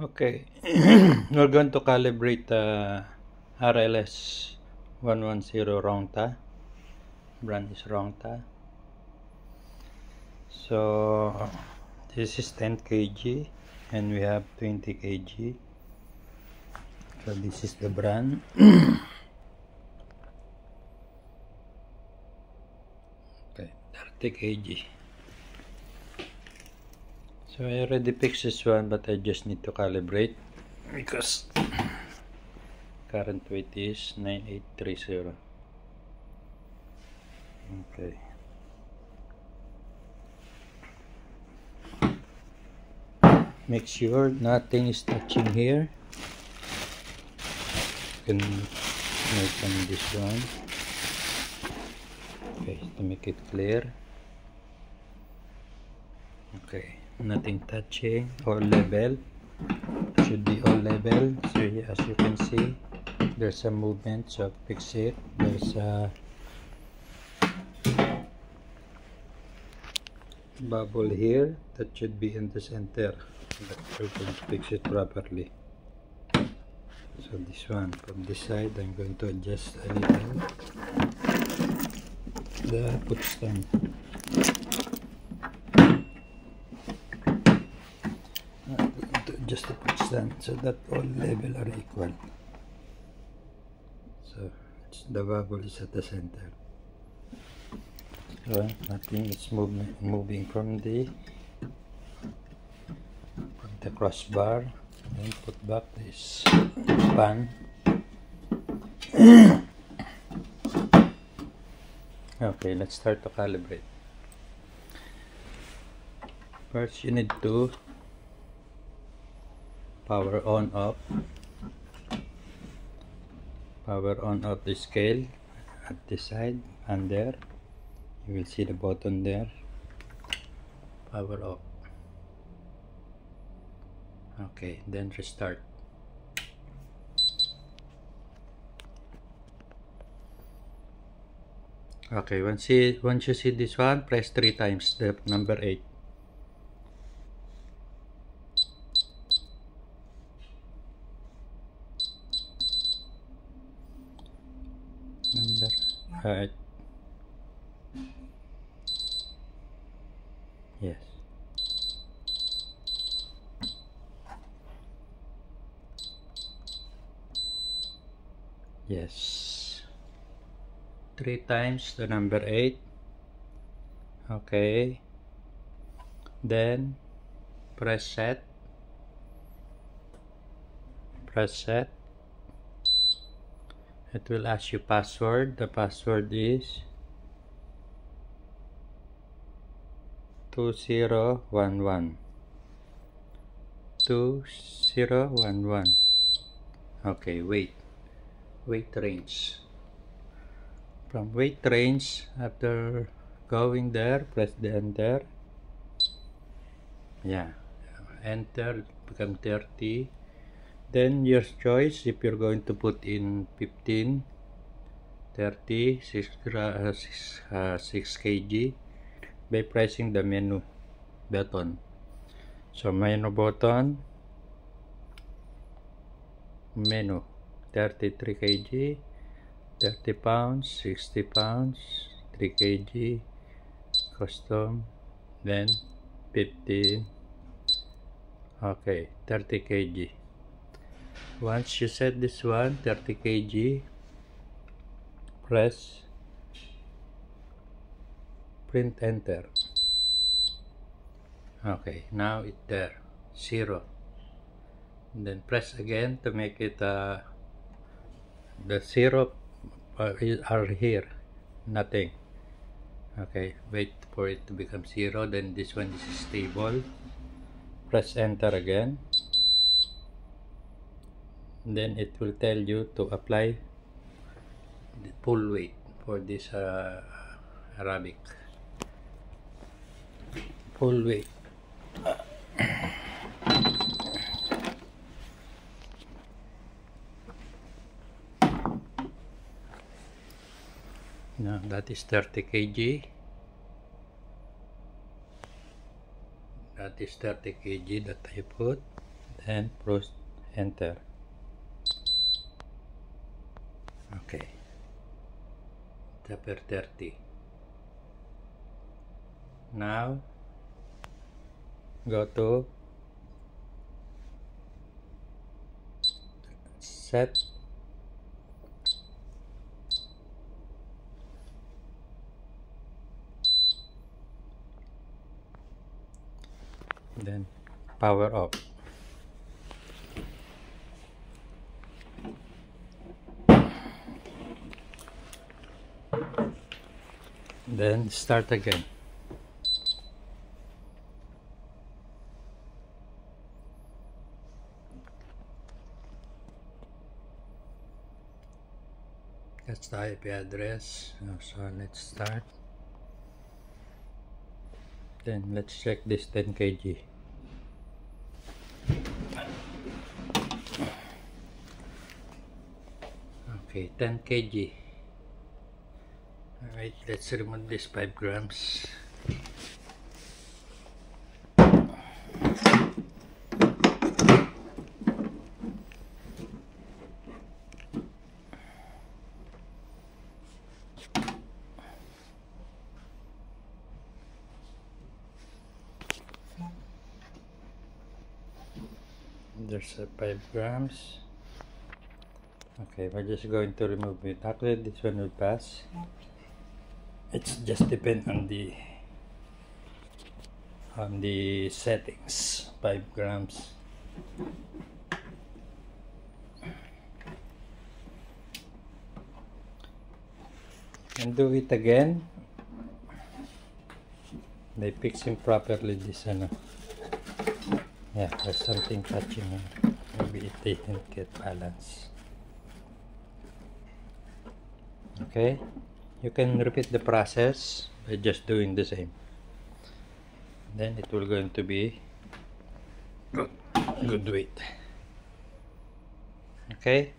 Okay, we're going to calibrate RLS 110 Rongta. Brand is Rongta. So this is 10 kg and we have 20 kg. So this is the brand. Okay, 30 kg. So I already fixed this one, but I just need to calibrate because current weight is 9830. Okay. Make sure nothing is touching here. You can make on this one. Okay, to make it clear. Okay, nothing touching, all level. Should be all level. So as you can see, there's a movement, so fix it. There's a bubble here that should be in the center, but we can fix it properly. So this one from this side, I'm going to adjust a little the put stand. I'm going to adjust the put stand so that all level are equal. So the bubble is at the center. So nothing is moving from the crossbar, and put back this span. Okay, let's start to calibrate. First you need to power on off the scale at this side, and there you will see the button there. Power off. Okay, then restart. Okay, once you see this one, press 3 times the number 8. Number 8. Yes. Yes. 3 times the number 8. Okay. Then press set. Press set. It will ask you password. The password is 2011. 2011. Okay, weight range. From weight range, after going there, press the enter. Yeah, enter, become 30. Then your choice, if you're going to put in 15, 30, 6 kg by pressing the menu button. So menu button, menu 33 kg, 30 pounds, 60 pounds, 3 kg, custom, then 15. Okay, 30 kg. Once you set this one 30 kg, press print enter. Okay, now it's there, 0. And then press again to make it the 0 are here, nothing. Okay, wait for it to become 0. Then this one is stable. Press enter again. Then it will tell you to apply the full weight for this Arabic. Full weight. Now that is 30 kg. That is 30 kg that I put. then press enter. Okay, chapter 30. Now go to set, then power off. Then start again. That's the IP address. So let's start. Then let's check this 10 kg. Okay, 10 kg. Alright, let's remove this 5 grams. There's 5 grams. Okay, we're just going to remove it. Actually, this one will pass. It's just depend on the settings. 5 grams. And do it again. They fixing properly this one. Yeah, there's something touching here. Maybe it didn't get balance. Okay, you can repeat the process by just doing the same. Then it will going to be good weight. Okay.